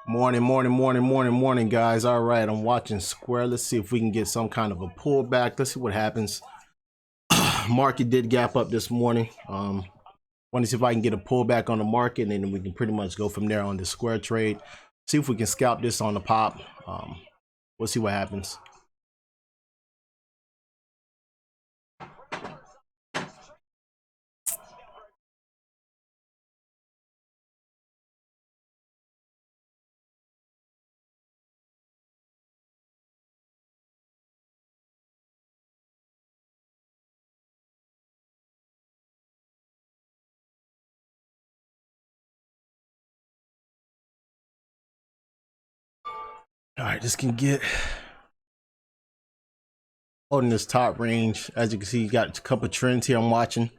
Morning, guys. All right, I'm watching Square. Let's see if we can get some kind of a pullback. Let's see what happens. Market did gap up this morning. Want to see if I can get a pullback on the market, and then we can pretty much go from there on the Square trade. See if we can scalp this on the pop. We'll see what happens. All right, this can get holding this top range. As you can see, you got a couple trends here I'm watching.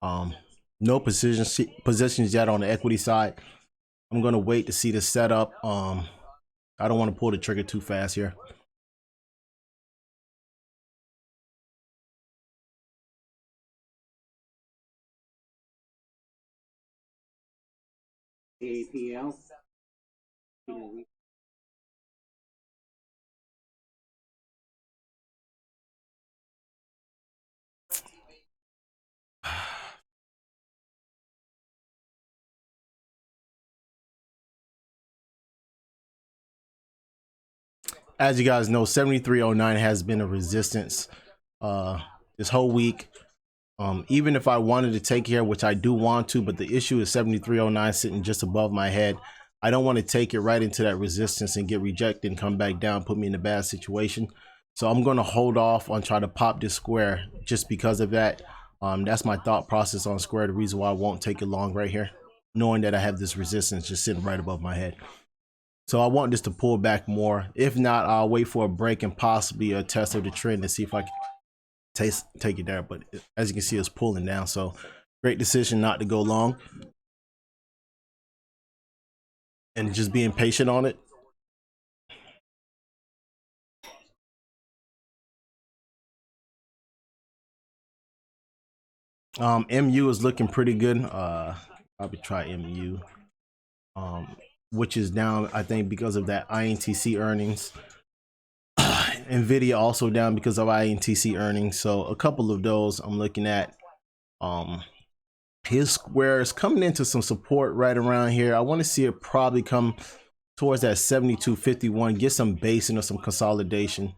No positions yet on the equity side. I'm gonna wait to see the setup. I don't want to pull the trigger too fast here. APL. As you guys know, 7309 has been a resistance this whole week. Even if I wanted to take here, which I do want to, but the issue is 7309 sitting just above my head. I don't want to take it right into that resistance and get rejected and come back down, put me in a bad situation. So I'm going to hold off on trying to pop this Square just because of that. That's my thought process on Square. The reason why I won't take it long right here, knowing that I have this resistance just sitting right above my head. So I want this to pull back more. If not, I'll wait for a break and possibly a test of the trend and see if I can take it there. But as you can see, it's pulling down. So great decision not to go long and just being patient on it. MU is looking pretty good. Probably try MU, which is down, I think, because of that INTC earnings. Nvidia also down because of INTC earnings. So a couple of those I'm looking at. His Square is coming into some support right around here. I want to see it probably come towards that 72.51, get some basing or some consolidation,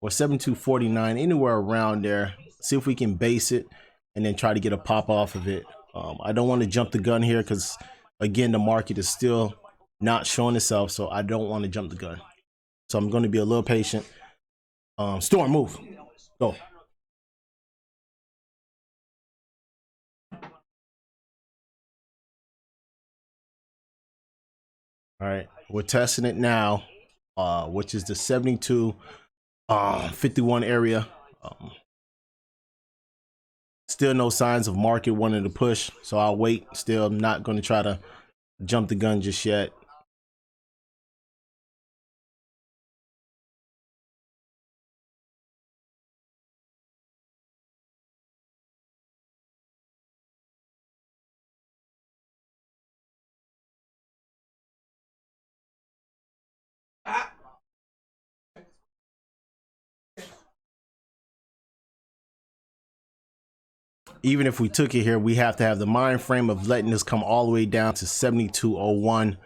or 72.49, anywhere around there. See if we can base it and then try to get a pop off of it. I don't want to jump the gun here because, again, the market is still not showing itself, so I don't want to jump the gun. So I'm going to be a little patient. Storm, move. Go. All right, we're testing it now, which is the 72.51 area. Still no signs of market wanting to push, so I'll wait. Still, I'm not going to try to jump the gun just yet. Even if we took it here, we have to have the mind frame of letting this come all the way down to 72.01.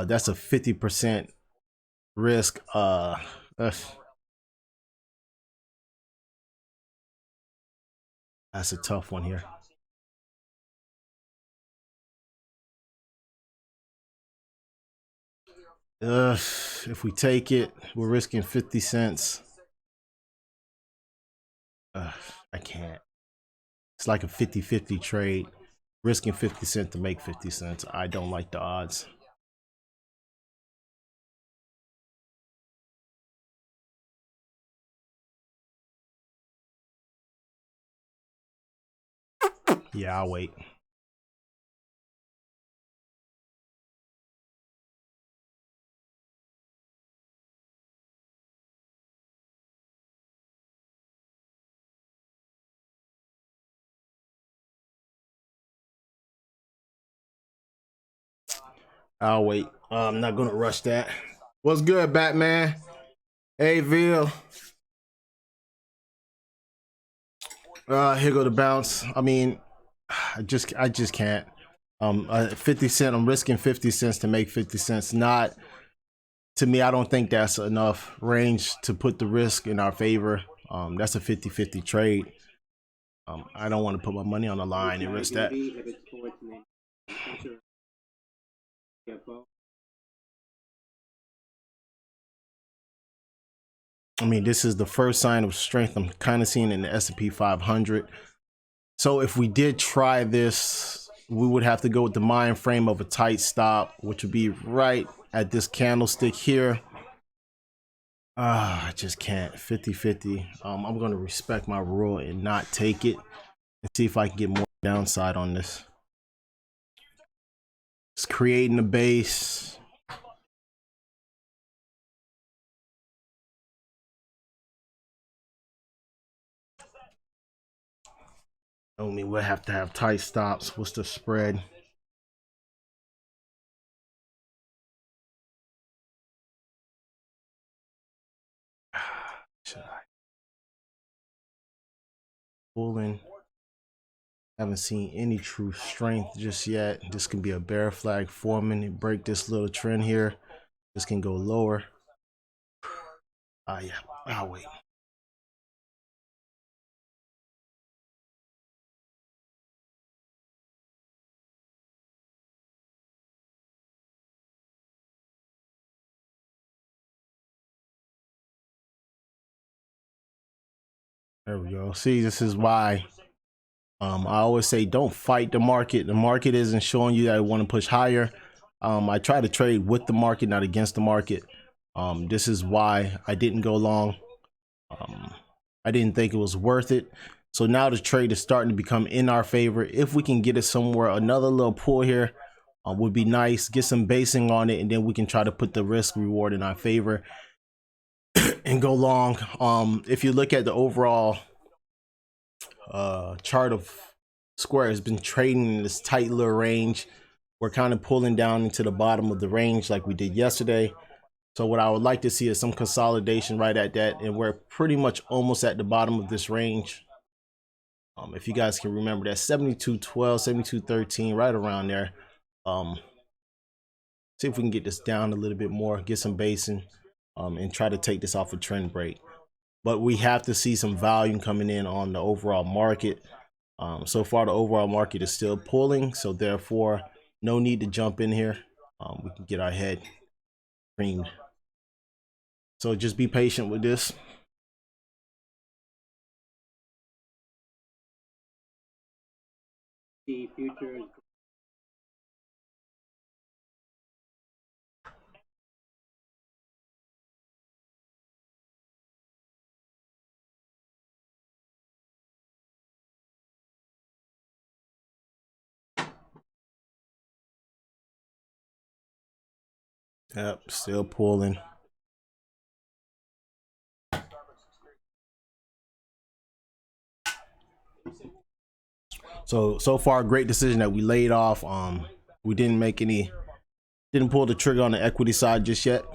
That's a 50% risk. That's a tough one here. If we take it, we're risking 50 cents. I can't. It's like a 50-50 trade, risking 50 cents to make 50 cents. I don't like the odds. Yeah, I'll wait. I'll wait. I'm not gonna rush that. What's good, Batman? Hey, Ville. Here go the bounce. I mean, I just can't. 50 cent. I'm risking 50 cents to make 50 cents. Not to me. I don't think that's enough range to put the risk in our favor. That's a 50-50 trade. I don't want to put my money on the line and risk that. I mean, this is the first sign of strength I'm kind of seeing in the S&P 500. So if we did try this, we would have to go with the mind frame of a tight stop, which would be right at this candlestick here. I just can't. 50-50. I'm going to respect my rule and not take it and see if I can get more downside on this. It's creating a base. I mean, we'll have to have tight stops. What's the spread? Should I pull in? Haven't seen any true strength just yet. This can be a bear flag forming and break this little trend here. This can go lower. Yeah, I'll wait. There we go. See, this is why I always say don't fight the market. The market isn't showing you that I want to push higher. I try to trade with the market, not against the market. This is why I didn't go long. I didn't think it was worth it. So now the trade is starting to become in our favor. If we can get it somewhere, another little pull here would be nice. Get some basing on it, and then we can try to put the risk reward in our favor and go long. If you look at the overall chart of Square, has been trading in this tight little range. We're kind of pulling down into the bottom of the range like we did yesterday. So what I would like to see is some consolidation right at that, and we're pretty much almost at the bottom of this range. If you guys can remember that 72.12, 72.13, right around there. See if we can get this down a little bit more, get some basing, and try to take this off a trend break. But we have to see some volume coming in on the overall market. So far, the overall market is still pulling, so therefore, no need to jump in here. We can get our head creamed. So just be patient with this. The futures. Yep, still pulling. So far, great decision that we laid off. We didn't pull the trigger on the equity side just yet.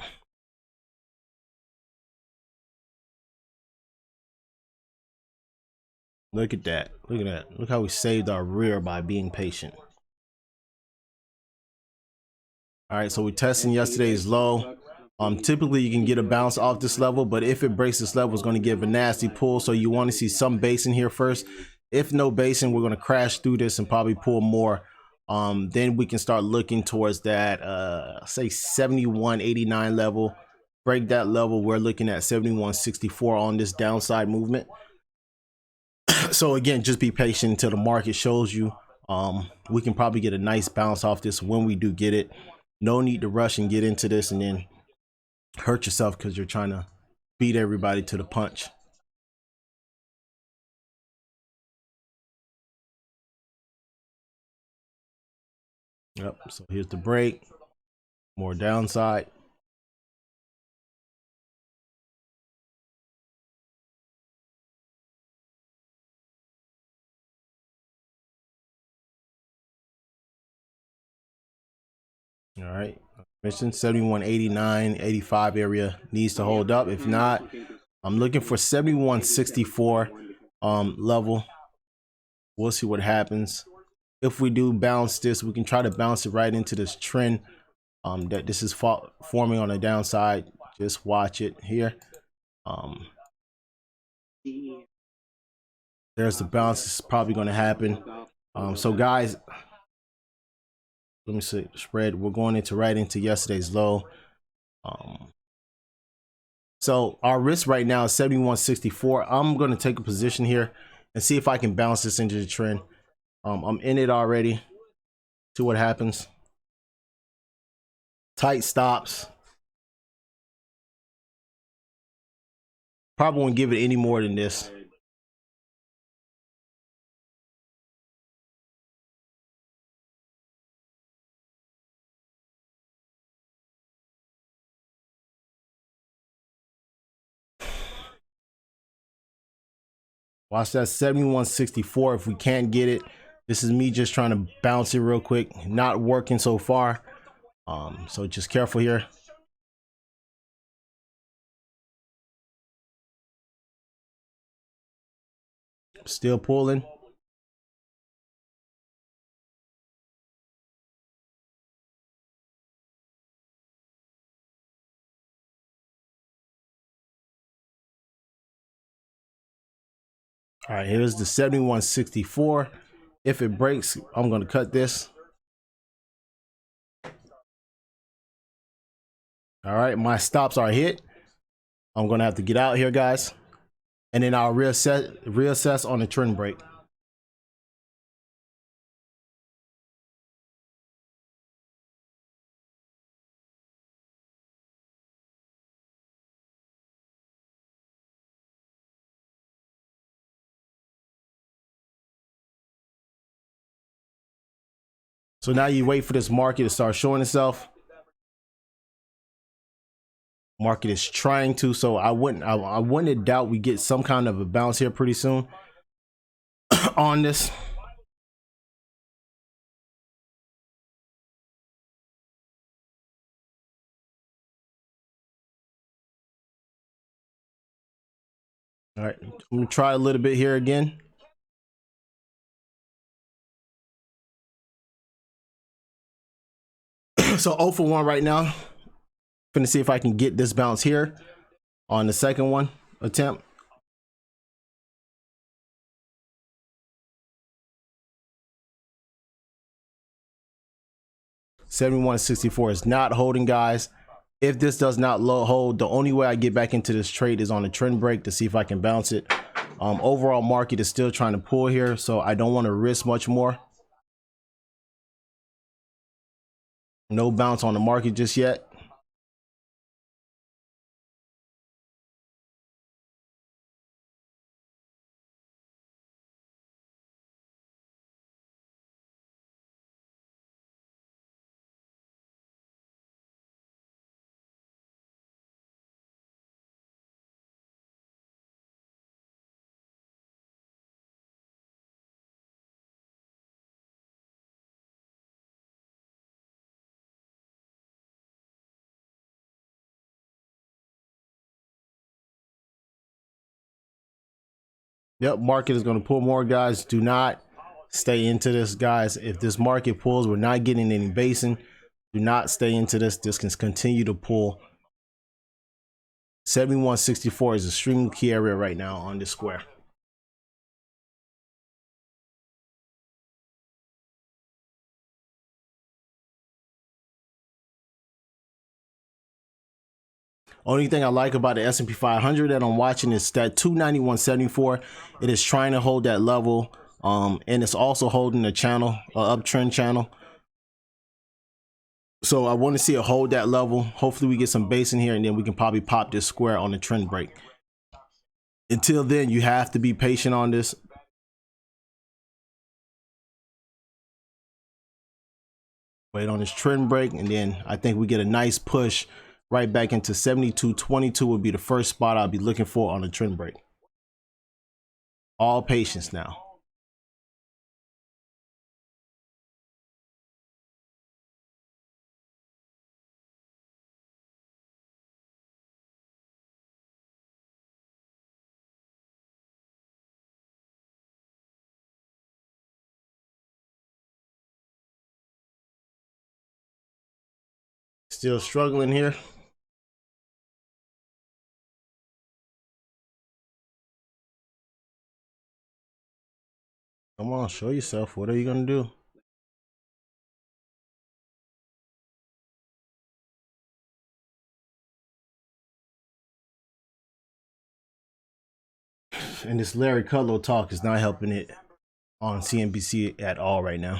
Look at that. Look at that. Look how we saved our rear by being patient. All right, so we're testing yesterday's low. Typically you can get a bounce off this level, but if it breaks this level, it's going to give a nasty pull. So you want to see some basing here first. If no basing, we're going to crash through this and probably pull more. Then we can start looking towards that, say 71.89 level. Break that level. We're looking at 71.64 on this downside movement. So again, just be patient until the market shows you. We can probably get a nice bounce off this when we do get it. No need to rush and get into this and then hurt yourself because you're trying to beat everybody to the punch. Yep, so here's the break. More downside. All right, Mission 71.89, 85 area needs to hold up. If not, I'm looking for 71.64 level. We'll see what happens. If we do bounce this, we can try to bounce it right into this trend that this is forming on the downside. Just watch it here. There's the bounce. It's probably going to happen. So guys, let me see spread. We're going right into yesterday's low. So our risk right now is 71.64. I'm going to take a position here and see if I can bounce this into the trend. I'm in it already. See what happens. Tight stops. Probably won't give it any more than this. Watch that 71.64. If we can't get it, this is me just trying to bounce it real quick. Not working so far. So just careful here. Still pulling. All right, here's the 71.64. If it breaks, I'm going to cut this. All right, my stops are hit. I'm going to have to get out here, guys. And then I'll reassess on the trend break. So now you wait for this market to start showing itself. Market is trying to, so I wouldn't doubt we get some kind of a bounce here pretty soon on this. All right, I'm gonna try a little bit here again. So 0 for 1 right now. Gonna see if I can get this bounce here on the second one attempt. $71.64 is not holding, guys. If this does not hold, the only way I get back into this trade is on a trend break to see if I can bounce it. Overall market is still trying to pull here, so I don't want to risk much more. No bounce on the market just yet. Yep, market is going to pull more, guys. Do not stay into this, guys. If this market pulls, we're not getting any basing. Do not stay into this. This can continue to pull. 71.64 is a extremely key area right now on this square. Only thing I like about the S&P 500 that I'm watching is that 291.74. It is trying to hold that level, and it's also holding the channel, uptrend channel. So I want to see it hold that level. Hopefully we get some base in here, and then we can probably pop this square on the trend break. Until then, you have to be patient on this. Wait on this trend break, and then I think we get a nice push right back into 72.22 would be the first spot I'll be looking for on the trend break. All patience now. Still struggling here. Come on, show yourself. What are you gonna do? And this Larry Kudlow talk is not helping it on CNBC at all right now.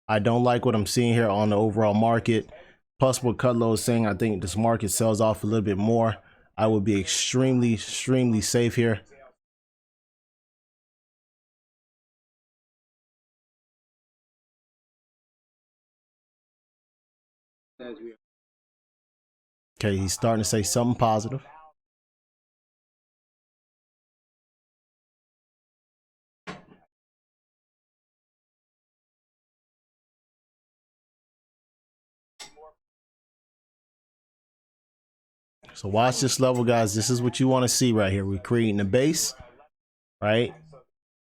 I don't like what I'm seeing here on the overall market. Plus what Kudlow is saying, I think this market sells off a little bit more. I would be extremely safe here. Okay, he's starting to say something positive. So watch this level, guys. This is what you want to see right here. We're creating a base, right?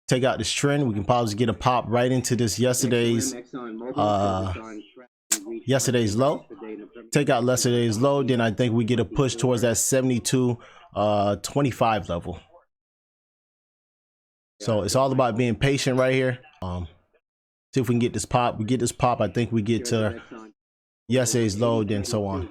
Take out this trend. We can probably get a pop right into this yesterday's low. Take out yesterday's low, then I think we get a push towards that 72.25 level. So it's all about being patient right here. See if we can get this pop. We get this pop, I think we get to yesterday's low, then so on.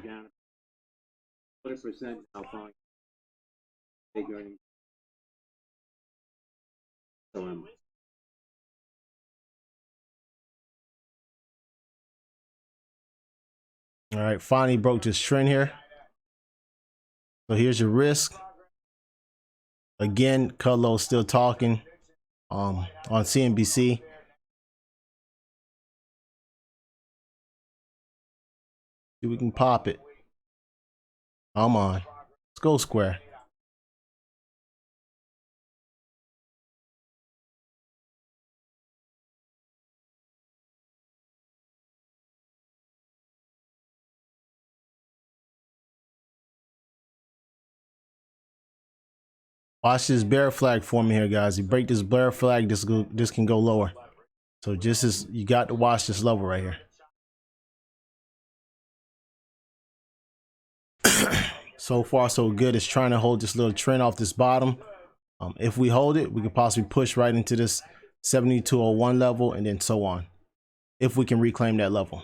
All right, finally broke this trend here. So here's your risk. Again, Kudlow still talking on CNBC. See if we can pop it. Come on. Let's go square. Watch this bear flag forming here, guys. You break this bear flag, this can go lower. So just as you got to watch this level right here. So far, so good. It's trying to hold this little trend off this bottom. If we hold it, we could possibly push right into this 72.01 level and then so on. If we can reclaim that level.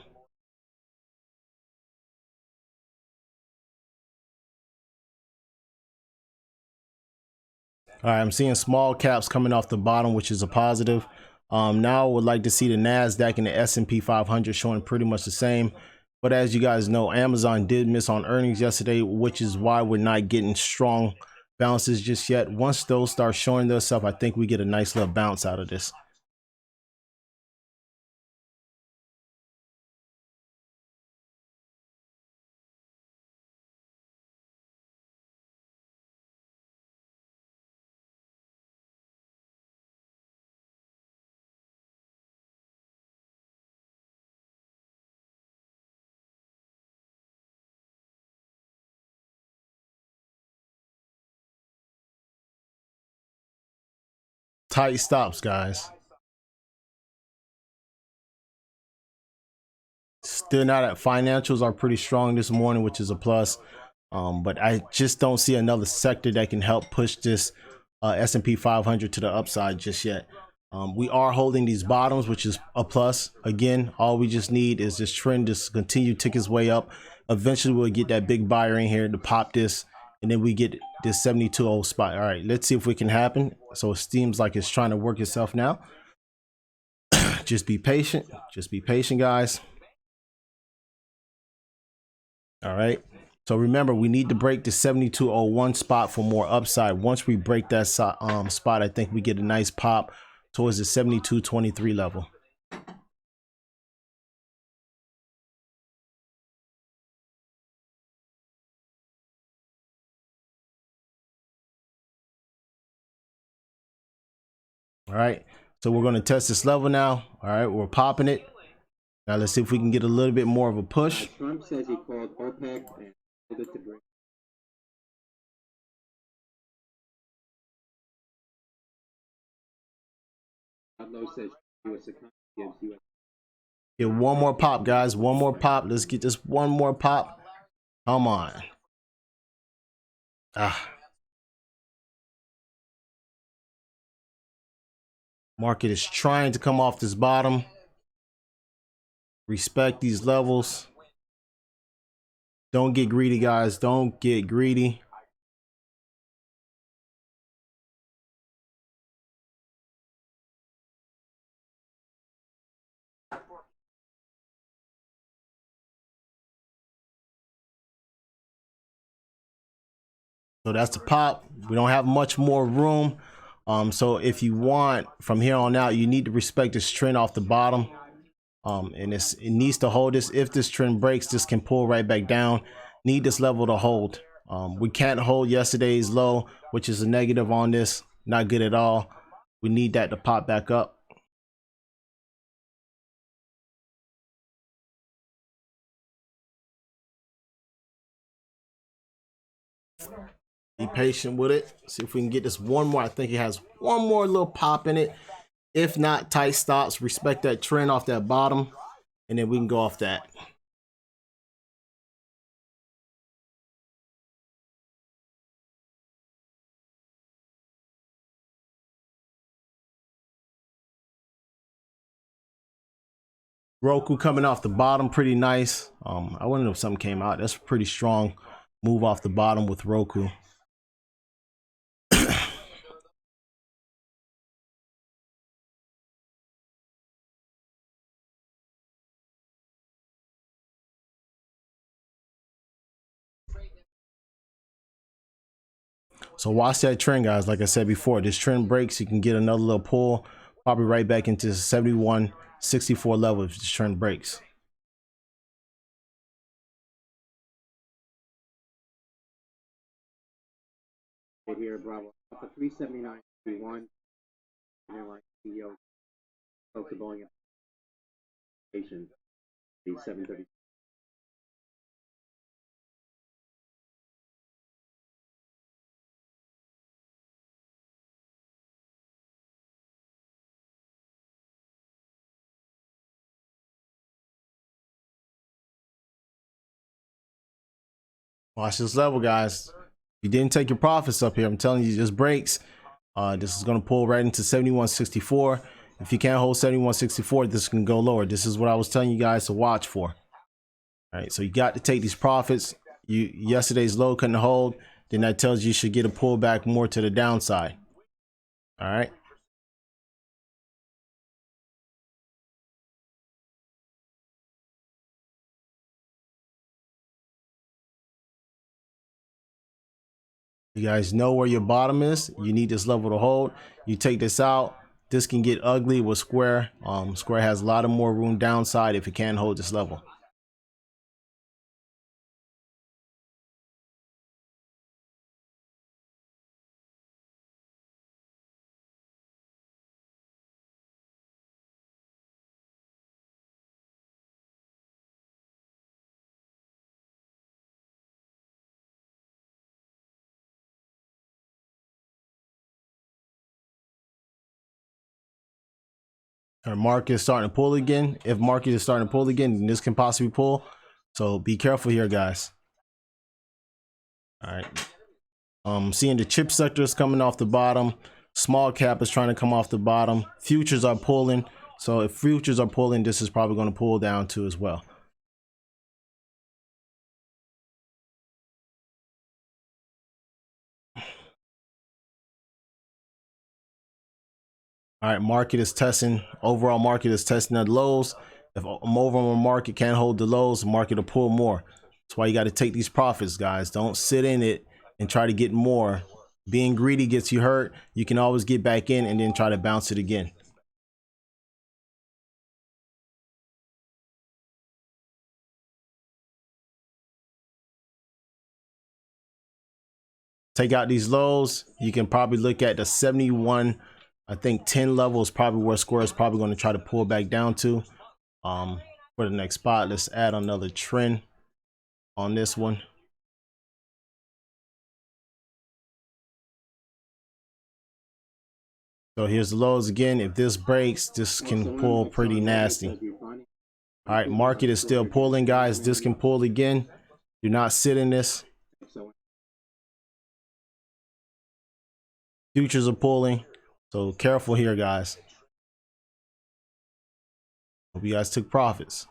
All right, I'm seeing small caps coming off the bottom, which is a positive. Now I would like to see the NASDAQ and the S&P 500 showing pretty much the same. But as you guys know, Amazon did miss on earnings yesterday, which is why we're not getting strong bounces just yet. Once those start showing their stuff, I think we get a nice little bounce out of this. Tight stops, guys. Still not at financials are pretty strong this morning, which is a plus. But I just don't see another sector that can help push this S&P 500 to the upside just yet. We are holding these bottoms, which is a plus. Again, all we just need is this trend to continue to tick its way up. Eventually, we'll get that big buyer in here to pop this, and then we get this 72.0 spot. All right, let's see if it can happen. So it seems like it's trying to work itself now. Just be patient. Just be patient, guys. All right. So remember, we need to break the 72.01 spot for more upside. Once we break that spot, I think we get a nice pop towards the 72.23 level. All right. So we're going to test this level now. All right. We're popping it. Now let's see if we can get a little bit more of a push. Trump says he called OPEC and told it to break. Kudlow says U.S. economy gives U.S. Get one more pop, guys. One more pop. Let's get this one more pop. Come on. Market is trying to come off this bottom. Respect these levels. Don't get greedy, guys. Don't get greedy. So that's the pop. We don't have much more room. So if you want from here on out, you need to respect this trend off the bottom. And it needs to hold this. If this trend breaks, this can pull right back down. Need this level to hold. We can't hold yesterday's low, which is a negative on this. Not good at all. We need that to pop back up. Be patient with it. See if we can get this one more. I think it has one more little pop in it. If not, tight stops. Respect that trend off that bottom, and then we can go off that. Roku coming off the bottom pretty nice. I wonder if something came out. That's a pretty strong move off the bottom with Roku. So watch that trend, guys. Like I said before, this trend breaks, you can get another little pull, probably right back into the 71.64 level if this trend breaks. Here, Bravo. Up to 379.31. And then like CEO spoke to Boeing patient. The 730. Watch this level, guys. You didn't take your profits up here. I'm telling you, this breaks. This is going to pull right into 71.64. If you can't hold 71.64, this can go lower. This is what I was telling you guys to watch for. All right, so you got to take these profits. Yesterday's low couldn't hold. Then that tells you should get a pullback more to the downside. All right. You guys know where your bottom is. You need this level to hold. You take this out. This can get ugly with Square. Square has a lot of more room downside if it can't hold this level. Our market is starting to pull again. If market is starting to pull again, then this can possibly pull. So be careful here, guys. All right. Seeing the chip sectors coming off the bottom. Small cap is trying to come off the bottom. Futures are pulling. So if futures are pulling, this is probably going to pull down too as well. All right, market is testing. Overall market is testing at lows. If overall market can't hold the lows, the market will pull more. That's why you got to take these profits, guys. Don't sit in it and try to get more. Being greedy gets you hurt. You can always get back in and then try to bounce it again. Take out these lows. You can probably look at the 71, I think 10 level is probably where Square is probably going to try to pull back down to. For the next spot, let's add another trend on this one. So here's the lows again. If this breaks, this can pull pretty nasty. All right, market is still pulling, guys. This can pull again. Do not sit in this. Futures are pulling, so careful here, guys. Hope you guys took profits.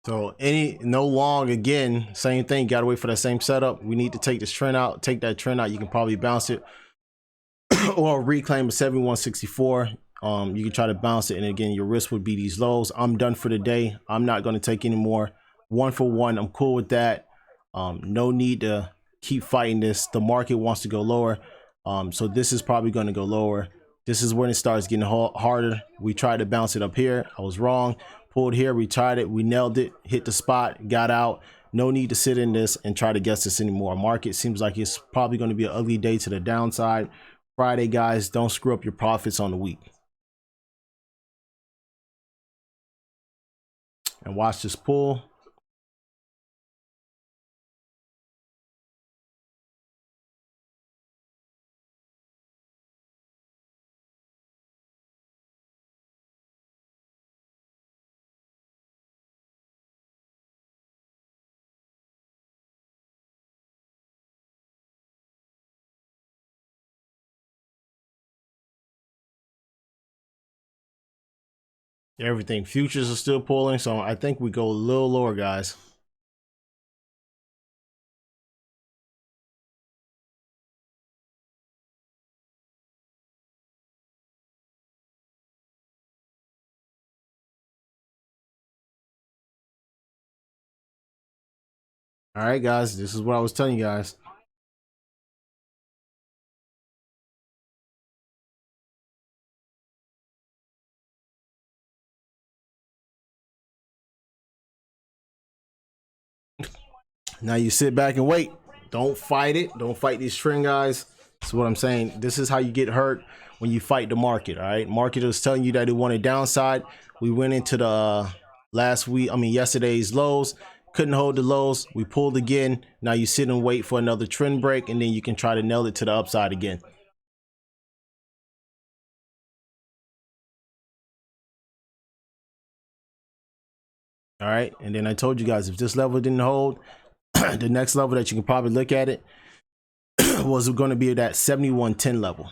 So no long again, same thing. Got to wait for that same setup. We need to take this trend out. Take that trend out. You can probably bounce it or reclaim a 7164. You can try to bounce it, and again, your risk would be these lows. I'm done for the day. I'm not going to take any more. 1 for 1. I'm cool with that. No need to keep fighting this. The market wants to go lower, so this is probably going to go lower. This is when it starts getting harder. We tried to bounce it up here. I was wrong. Pulled here. We tried it. We nailed it. Hit the spot. Got out. No need to sit in this and try to guess this anymore. Market seems like it's probably going to be an ugly day to the downside. Friday, guys, don't screw up your profits on the week. And watch this pull. Everything. Futures are still pulling, so I think we go a little lower, guys. All right, guys, this is what I was telling you guys. Now you sit back and wait. Don't fight it. Don't fight these trend, guys. That's what I'm saying. This is how you get hurt when you fight the market. All right, market is telling you that it wanted downside. We went into the yesterday's lows. Couldn't hold the lows. We pulled again. Now you sit and wait for another trend break, and then you can try to nail it to the upside again. All right, and then I told you guys, if this level didn't hold, the next level that you can probably look at it was going to be that 7110 level.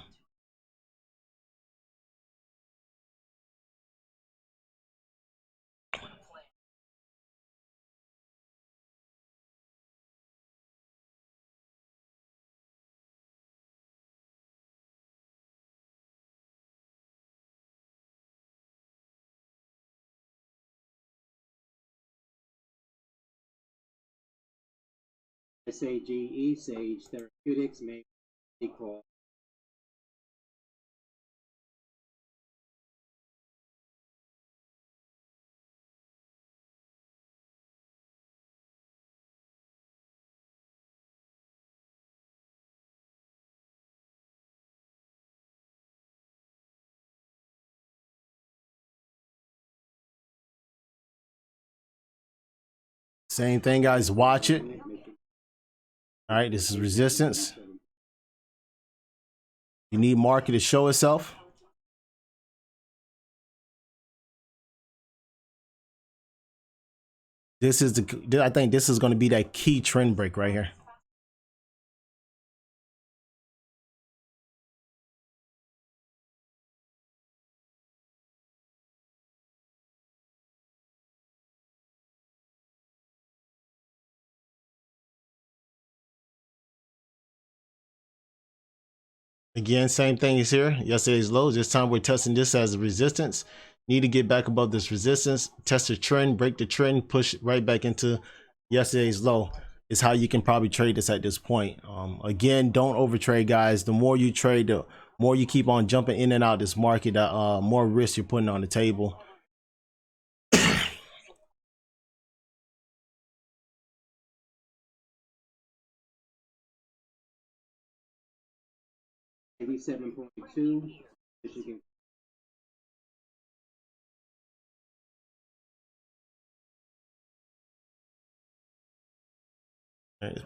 SAGE, Sage Therapeutics, may call. Same thing, guys. Watch it. All right, this is resistance. You need market to show itself. This is I think this is going to be that key trend break right here. Again, same thing is here. Yesterday's lows. This time we're testing this as a resistance. Need to get back above this resistance, test the trend, break the trend, push right back into yesterday's low. Is how you can probably trade this at this point. Again, don't overtrade, guys. The more you trade, the more you keep on jumping in and out of this market, more risk you're putting on the table. 87.2. Michigan.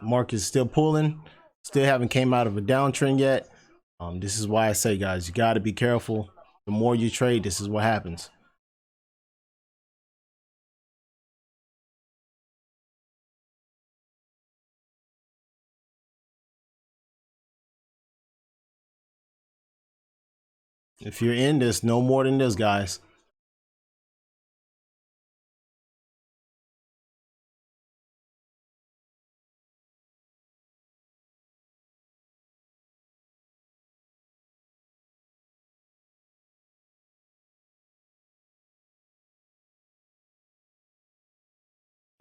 Market is still pulling, still haven't came out of a downtrend yet. This is why I say, guys, you got to be careful. The more you trade, this is what happens. If you're in this, no more than this, guys.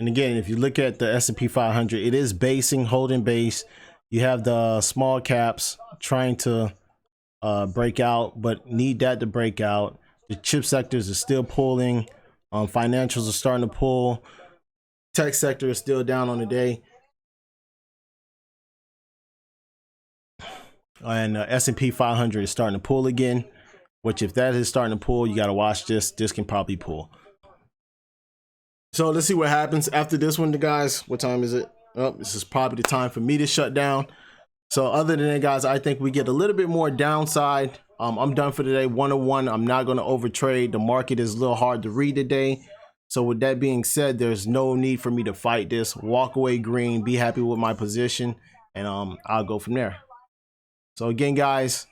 And again, if you look at the S&P 500, it is basing, holding base. You have the small caps trying to break out, but need that to break out. The chip sectors are still pulling. Financials are starting to pull. Tech sector is still down on the day. And S&P 500 is starting to pull again, which if that is starting to pull, you got to watch this. This can probably pull. So let's see what happens after this one, guys. What time is it? Oh, this is probably the time for me to shut down. So other than that, guys, I think we get a little bit more downside. I'm done for today. 101. I'm not going to overtrade. The market is a little hard to read today. So with that being said, there's no need for me to fight this. Walk away green. Be happy with my position, and I'll go from there. So again, guys,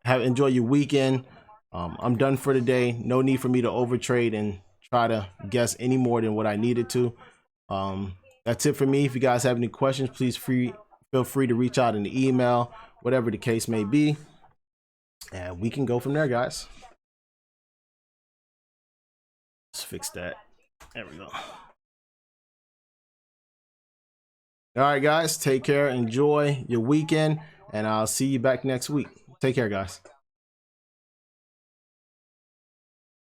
enjoy your weekend. I'm done for today. No need for me to overtrade and try to guess any more than what I needed to. That's it for me. If you guys have any questions, please feel free to reach out in the email, whatever the case may be, and we can go from there, guys. Let's fix that. There we go. All right, guys, take care. Enjoy your weekend, and I'll see you back next week. Take care, guys.